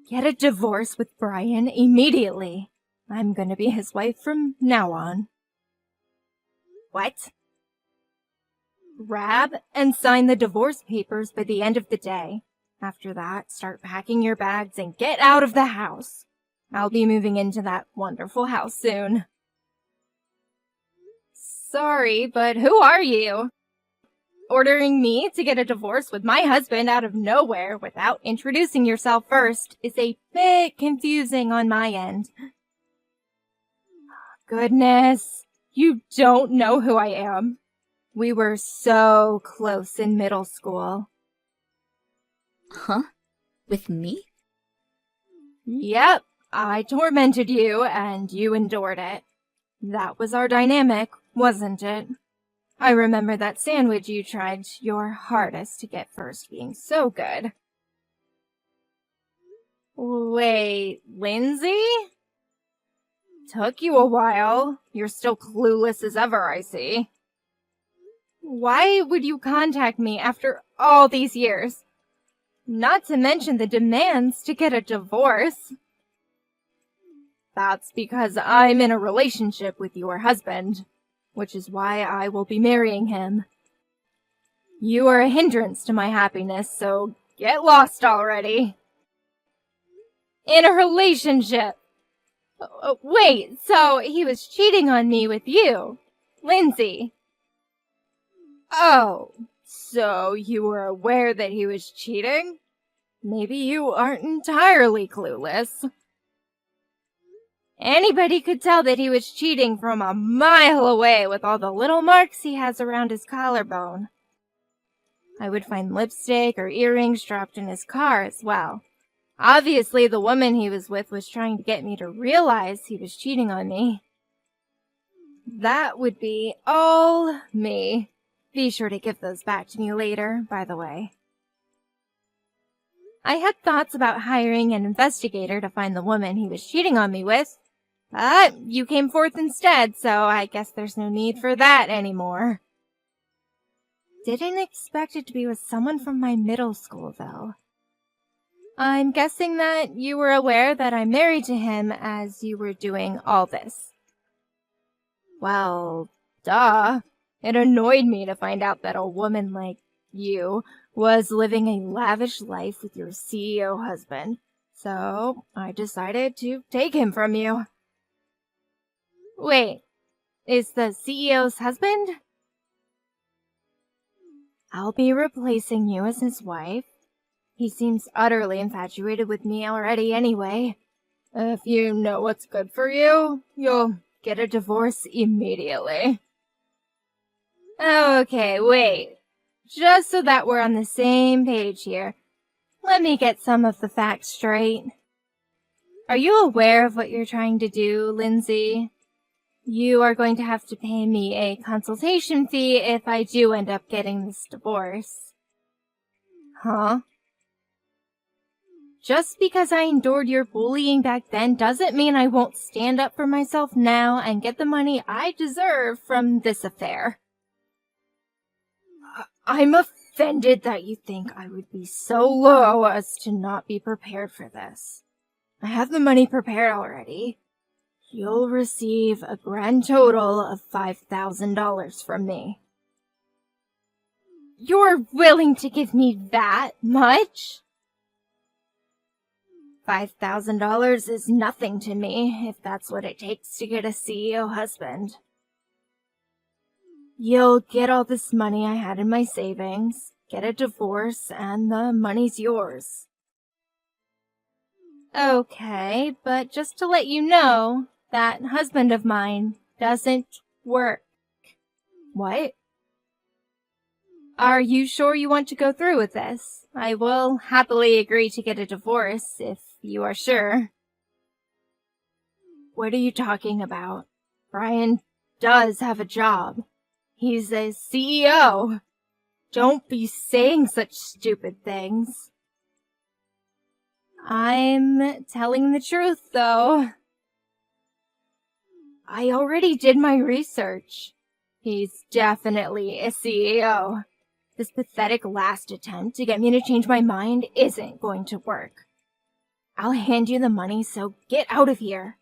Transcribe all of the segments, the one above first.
Get a divorce with Brian immediately. I'm gonna be his wife from now on. What? Grab and sign the divorce papers by the end of the day. After that, start packing your bags and get out of the house. I'll be moving into that wonderful house soon. Sorry, but who are you? Ordering me to get a divorce with my husband out of nowhere without introducing yourself first is a bit confusing on my end. Goodness, you don't know who I am. We were so close in middle school. Huh? With me? Yep, I tormented you and you endured it. That was our dynamic, wasn't it? I remember that sandwich you tried your hardest to get first being so good. Wait, Lindsay? Took you a while. You're still clueless as ever, I see. Why would you contact me after all these years? Not to mention the demands to get a divorce. That's because I'm in a relationship with your husband, which is why I will be marrying him. You are a hindrance to my happiness, so get lost already. In a relationship. Wait, so he was cheating on me with you, Lindsay. Oh, so you were aware that he was cheating? Maybe you aren't entirely clueless. Anybody could tell that he was cheating from a mile away with all the little marks he has around his collarbone. I would find lipstick or earrings dropped in his car as well. Obviously, the woman he was with was trying to get me to realize he was cheating on me. That would be all me. Be sure to give those back to me later, by the way. I had thoughts about hiring an investigator to find the woman he was cheating on me with, but you came forth instead, so I guess there's no need for that anymore. Didn't expect it to be with someone from my middle school, though. I'm guessing that you were aware that I'm married to him as you were doing all this. Well, duh. It annoyed me to find out that a woman like you was living a lavish life with your CEO husband, so I decided to take him from you. Wait, is the CEO's husband? I'll be replacing you as his wife. He seems utterly infatuated with me already anyway. If you know what's good for you, you'll get a divorce immediately. Okay, wait. Just so that we're on the same page here, let me get some of the facts straight. Are you aware of what you're trying to do, Lindsay? You are going to have to pay me a consultation fee if I do end up getting this divorce. Huh? Just because I endured your bullying back then doesn't mean I won't stand up for myself now and get the money I deserve from this affair. I'm offended that you think I would be so low as to not be prepared for this. I have the money prepared already. You'll receive a grand total of $5,000 from me. You're willing to give me that much? $5,000 is nothing to me if that's what it takes to get a CEO husband. You'll get all this money I had in my savings, get a divorce, and the money's yours. Okay, but just to let you know, that husband of mine doesn't work. What? Are you sure you want to go through with this? I will happily agree to get a divorce if you are sure. What are you talking about? Brian does have a job. He's a CEO. Don't be saying such stupid things. I'm telling the truth, though. I already did my research. He's definitely a CEO. This pathetic last attempt to get me to change my mind isn't going to work. I'll hand you the money, so get out of here.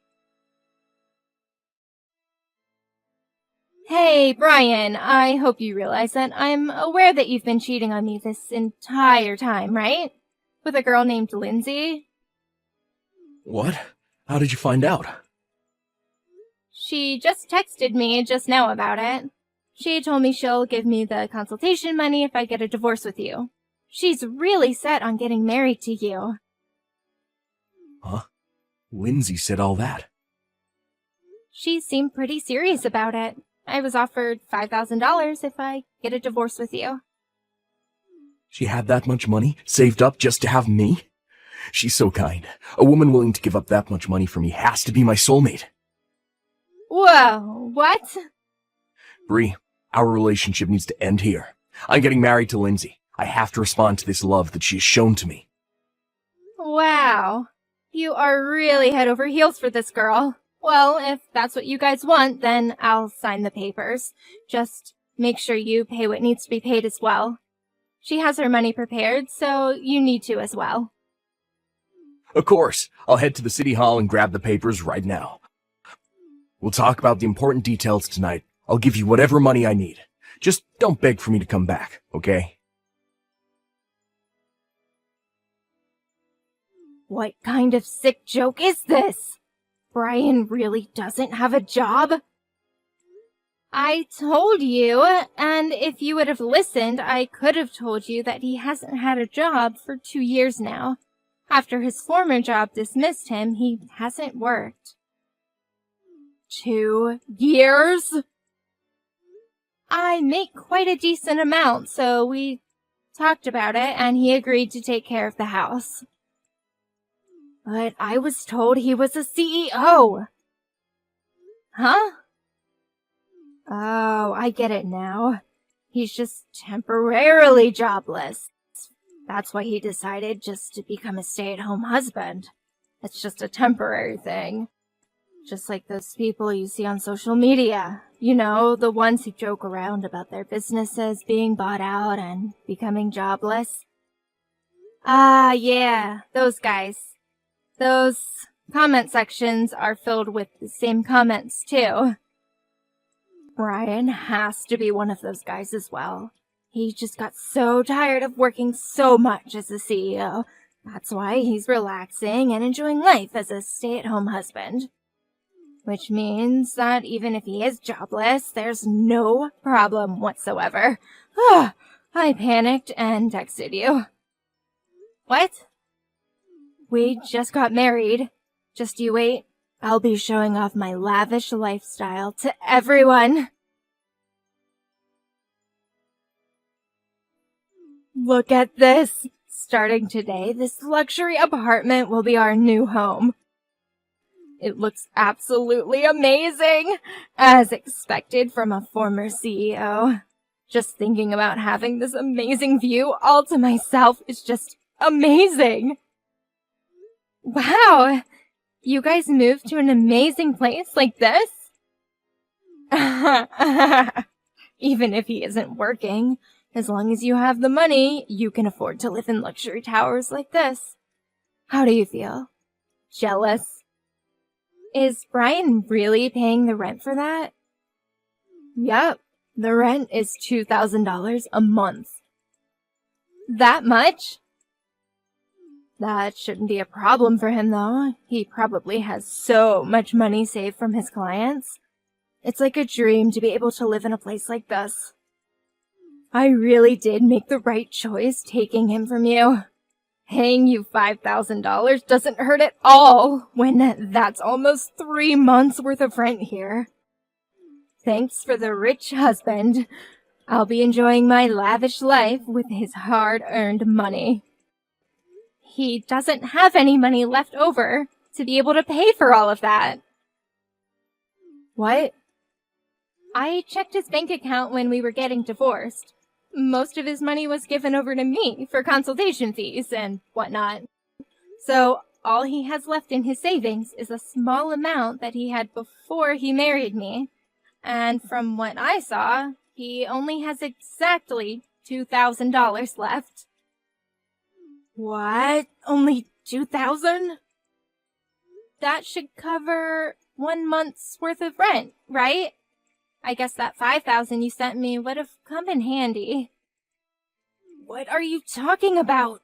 Hey, Brian, I hope you realize that I'm aware that you've been cheating on me this entire time, right? With a girl named Lindsay? What? How did you find out? She just texted me just now about it. She told me she'll give me the consultation money if I get a divorce with you. She's really set on getting married to you. Huh? Lindsay said all that. She seemed pretty serious about it. I was offered $5,000 if I get a divorce with you. She had that much money saved up just to have me? She's so kind. A woman willing to give up that much money for me has to be my soulmate. Whoa, what? Bree, our relationship needs to end here. I'm getting married to Lindsay. I have to respond to this love that she has shown to me. Wow, you are really head over heels for this girl. Well, if that's what you guys want, then I'll sign the papers. Just make sure you pay what needs to be paid as well. She has her money prepared, so you need to as well. Of course. I'll head to the city hall and grab the papers right now. We'll talk about the important details tonight. I'll give you whatever money I need. Just don't beg for me to come back, okay? What kind of sick joke is this? Brian really doesn't have a job? I told you, and if you would have listened, I could have told you that he hasn't had a job for 2 years now. After his former job dismissed him, he hasn't worked. 2 years? I make quite a decent amount, so we talked about it, and he agreed to take care of the house. But I was told he was a CEO. Huh? Oh, I get it now. He's just temporarily jobless. That's why he decided just to become a stay-at-home husband. It's just a temporary thing. Just like those people you see on social media. You know, the ones who joke around about their businesses being bought out and becoming jobless. Ah, yeah, those guys. Those comment sections are filled with the same comments, too. Brian has to be one of those guys as well. He just got so tired of working so much as a CEO. That's why he's relaxing and enjoying life as a stay-at-home husband. Which means that even if he is jobless, there's no problem whatsoever. I panicked and texted you. What? We just got married. Just you wait. I'll be showing off my lavish lifestyle to everyone. Look at this. Starting today, this luxury apartment will be our new home. It looks absolutely amazing, as expected from a former CEO. Just thinking about having this amazing view all to myself is just amazing. Wow, you guys moved to an amazing place like this? Even if he isn't working, as long as you have the money, you can afford to live in luxury towers like this. How do you feel? Jealous? Is Brian really paying the rent for that? Yep, the rent is $2,000 a month. That much? That shouldn't be a problem for him, though. He probably has so much money saved from his clients. It's like a dream to be able to live in a place like this. I really did make the right choice taking him from you. Paying you $5,000 doesn't hurt at all when that's almost 3 months worth of rent here. Thanks for the rich husband. I'll be enjoying my lavish life with his hard-earned money. He doesn't have any money left over to be able to pay for all of that. What? I checked his bank account when we were getting divorced. Most of his money was given over to me for consultation fees and whatnot. So all he has left in his savings is a small amount that he had before he married me. And from what I saw, he only has exactly $2,000 left. What? Only $2,000? that should cover 1 month's worth of rent, right? I guess that 5,000 you sent me would have come in handy. What are you talking about?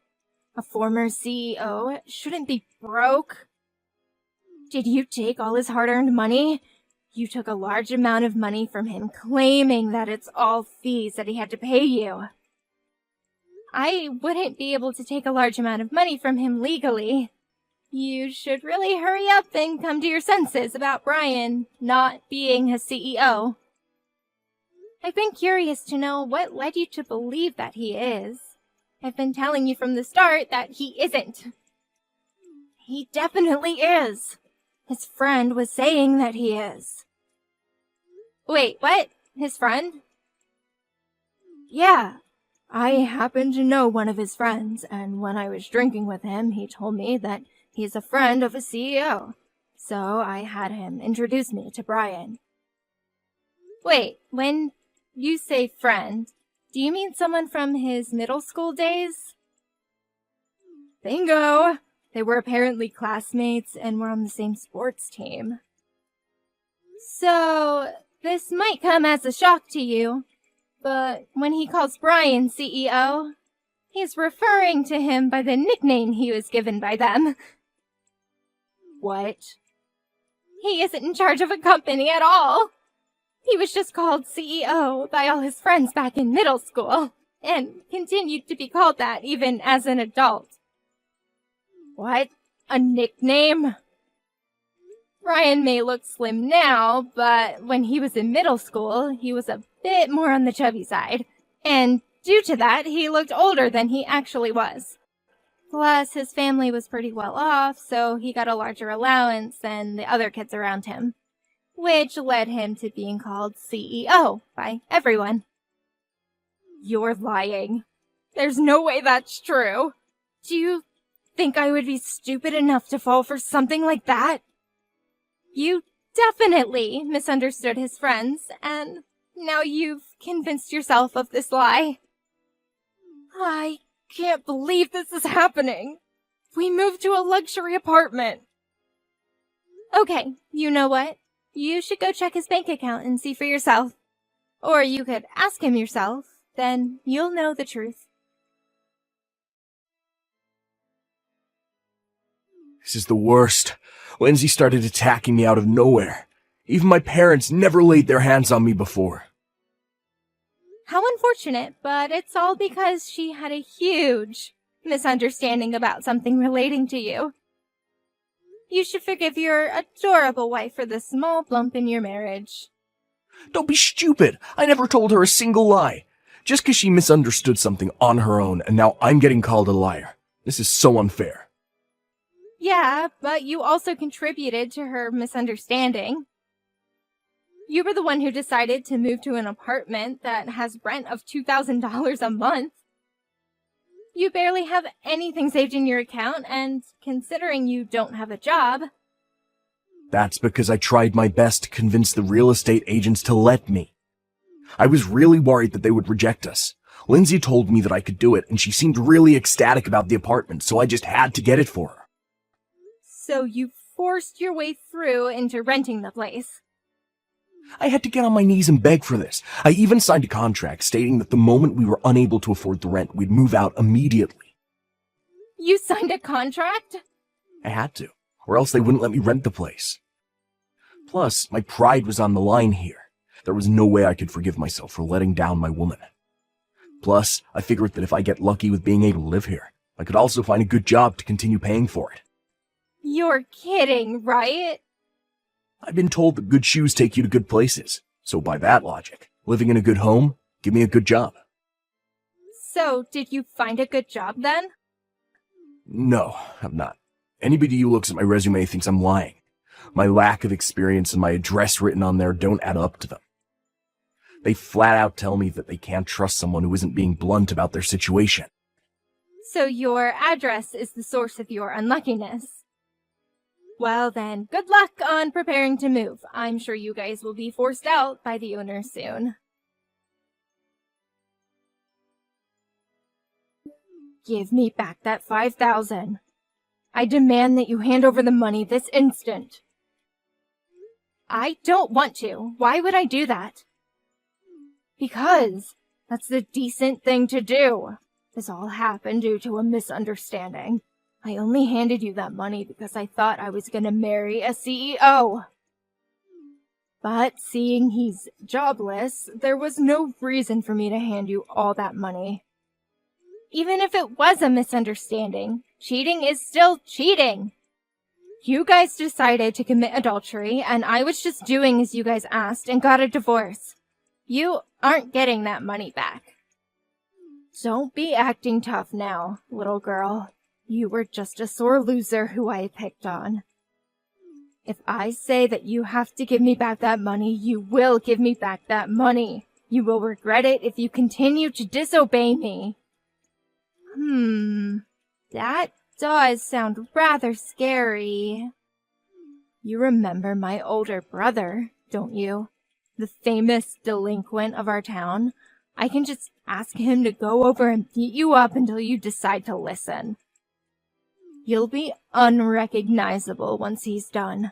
A former CEO shouldn't be broke. Did you take all his hard-earned money? You took a large amount of money from him, claiming that it's all fees that he had to pay you. I wouldn't be able to take a large amount of money from him legally. You should really hurry up and come to your senses about Brian not being his CEO. I've been curious to know what led you to believe that he is. I've been telling you from the start that he isn't. He definitely is. His friend was saying that he is. Wait, what? His friend? Yeah. I happen to know one of his friends, and when I was drinking with him, he told me that he's a friend of a CEO. So I had him introduce me to Brian. Wait, when you say friend, do you mean someone from his middle school days? Bingo! They were apparently classmates and were on the same sports team. So, this might come as a shock to you, but when he calls Brian CEO, he's referring to him by the nickname he was given by them. What? He isn't in charge of a company at all. He was just called CEO by all his friends back in middle school, and continued to be called that even as an adult. What? A nickname? Brian may look slim now, but when he was in middle school, he was a bit more on the chubby side, and due to that, he looked older than he actually was. Plus, his family was pretty well off, so he got a larger allowance than the other kids around him, which led him to being called CEO by everyone. You're lying. There's no way that's true. Do you think I would be stupid enough to fall for something like that? You definitely misunderstood his friends, and now you've convinced yourself of this lie. I can't believe this is happening. We moved to a luxury apartment. Okay, you know what? You should go check his bank account and see for yourself. Or you could ask him yourself, then you'll know the truth. This is the worst. Lindsay started attacking me out of nowhere. Even my parents never laid their hands on me before. How unfortunate, but it's all because she had a huge misunderstanding about something relating to you. You should forgive your adorable wife for the small bump in your marriage. Don't be stupid. I never told her a single lie. Just because she misunderstood something on her own, and now I'm getting called a liar. This is so unfair. Yeah, but you also contributed to her misunderstanding. You were the one who decided to move to an apartment that has rent of $2,000 a month. You barely have anything saved in your account, and considering you don't have a job... That's because I tried my best to convince the real estate agents to let me. I was really worried that they would reject us. Lindsay told me that I could do it, and she seemed really ecstatic about the apartment, so I just had to get it for her. So you forced your way through into renting the place. I had to get on my knees and beg for this. I even signed a contract stating that the moment we were unable to afford the rent, we'd move out immediately. You signed a contract? I had to, or else they wouldn't let me rent the place. Plus, my pride was on the line here. There was no way I could forgive myself for letting down my woman. Plus, I figured that if I get lucky with being able to live here, I could also find a good job to continue paying for it. You're kidding, right? I've been told that good shoes take you to good places. So by that logic, living in a good home, give me a good job. So, did you find a good job then? No, I'm not. Anybody who looks at my resume thinks I'm lying. My lack of experience and my address written on there don't add up to them. They flat out tell me that they can't trust someone who isn't being blunt about their situation. So your address is the source of your unluckiness. Well then, good luck on preparing to move. I'm sure you guys will be forced out by the owner soon. Give me back that 5,000. I demand that you hand over the money this instant. I don't want to. Why would I do that? Because that's the decent thing to do. This all happened due to a misunderstanding. I only handed you that money because I thought I was gonna marry a CEO. But seeing he's jobless, there was no reason for me to hand you all that money. Even if it was a misunderstanding, cheating is still cheating. You guys decided to commit adultery, and I was just doing as you guys asked and got a divorce. You aren't getting that money back. Don't be acting tough now, little girl. You were just a sore loser who I picked on. If I say that you have to give me back that money, you will give me back that money. You will regret it if you continue to disobey me. That does sound rather scary. You remember my older brother, don't you? The famous delinquent of our town. I can just ask him to go over and beat you up until you decide to listen. You'll be unrecognizable once he's done.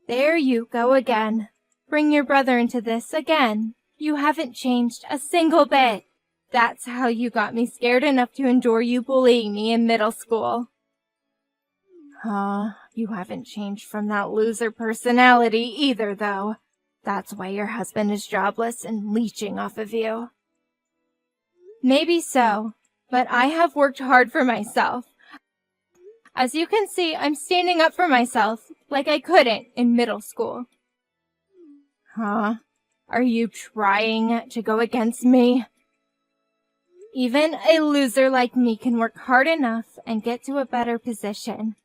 There you go again. Bring your brother into this again. You haven't changed a single bit. That's how you got me scared enough to endure you bullying me in middle school. You haven't changed from that loser personality either, though. That's why your husband is jobless and leeching off of you. Maybe so, but I have worked hard for myself. As you can see, I'm standing up for myself like I couldn't in middle school. Are you trying to go against me? Even a loser like me can work hard enough and get to a better position.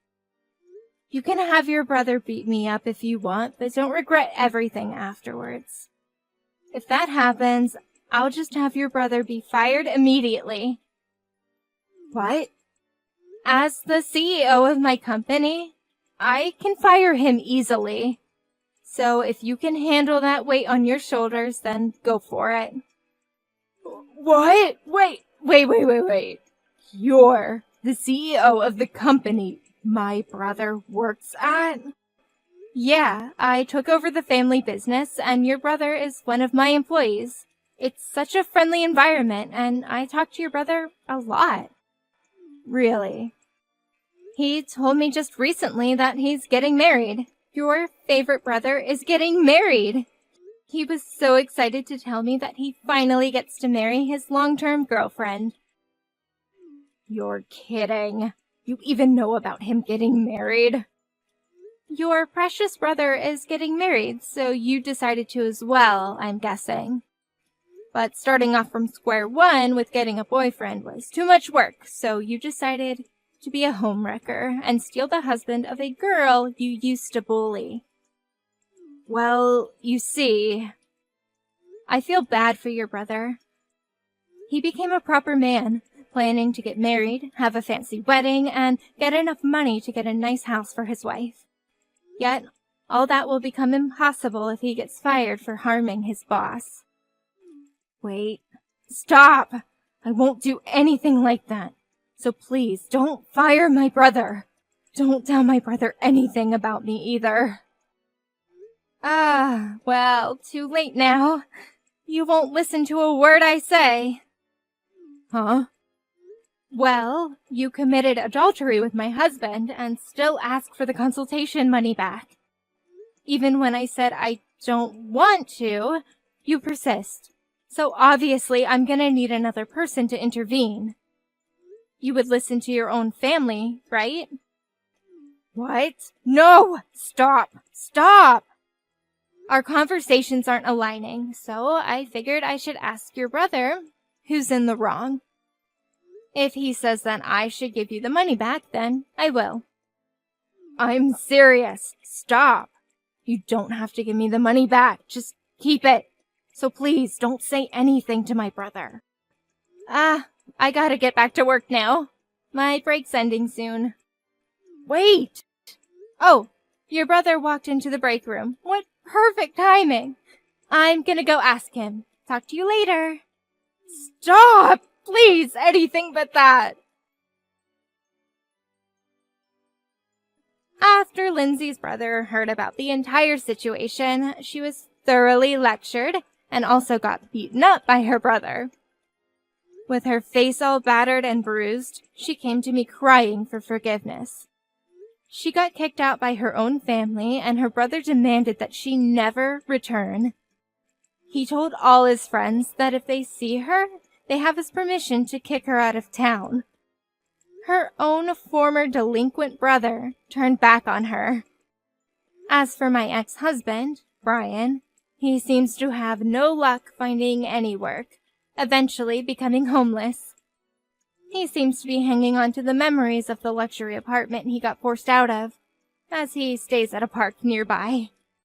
You can have your brother beat me up if you want, but don't regret everything afterwards. If that happens, I'll just have your brother be fired immediately. What? As the CEO of my company, I can fire him easily. So if you can handle that weight on your shoulders, then go for it. What? Wait. You're the CEO of the company my brother works at? Yeah, I took over the family business, and your brother is one of my employees. It's such a friendly environment, and I talk to your brother a lot. Really? He told me just recently that he's getting married. Your favorite brother is getting married. He was so excited to tell me that he finally gets to marry his long-term girlfriend. You're kidding. You even know about him getting married? Your precious brother is getting married, so you decided to as well, I'm guessing. But starting off from square one with getting a boyfriend was too much work, so you decided to be a homewrecker and steal the husband of a girl you used to bully. Well, you see, I feel bad for your brother. He became a proper man, planning to get married, have a fancy wedding, and get enough money to get a nice house for his wife. Yet, all that will become impossible if he gets fired for harming his boss. Wait, stop! I won't do anything like that. So please, don't fire my brother. Don't tell my brother anything about me either. Well, too late now. You won't listen to a word I say. Huh? Well, you committed adultery with my husband and still ask for the consultation money back. Even when I said I don't want to, you persist. So obviously I'm gonna need another person to intervene. You would listen to your own family, right? What? No! Stop! Our conversations aren't aligning, so I figured I should ask your brother, who's in the wrong. If he says that I should give you the money back, then I will. I'm serious. Stop. You don't have to give me the money back. Just keep it. So please, don't say anything to my brother. I gotta get back to work now. My break's ending soon. Wait! Oh, your brother walked into the break room. What perfect timing. I'm gonna go ask him. Talk to you later. Stop! Please, anything but that. After Lindsay's brother heard about the entire situation, she was thoroughly lectured and also got beaten up by her brother. With her face all battered and bruised, she came to me crying for forgiveness. She got kicked out by her own family, and her brother demanded that she never return. He told all his friends that if they see her, they have his permission to kick her out of town. Her own former delinquent brother turned back on her. As for my ex-husband, Brian, he seems to have no luck finding any work, eventually becoming homeless. He seems to be hanging on to the memories of the luxury apartment he got forced out of, as he stays at a park nearby.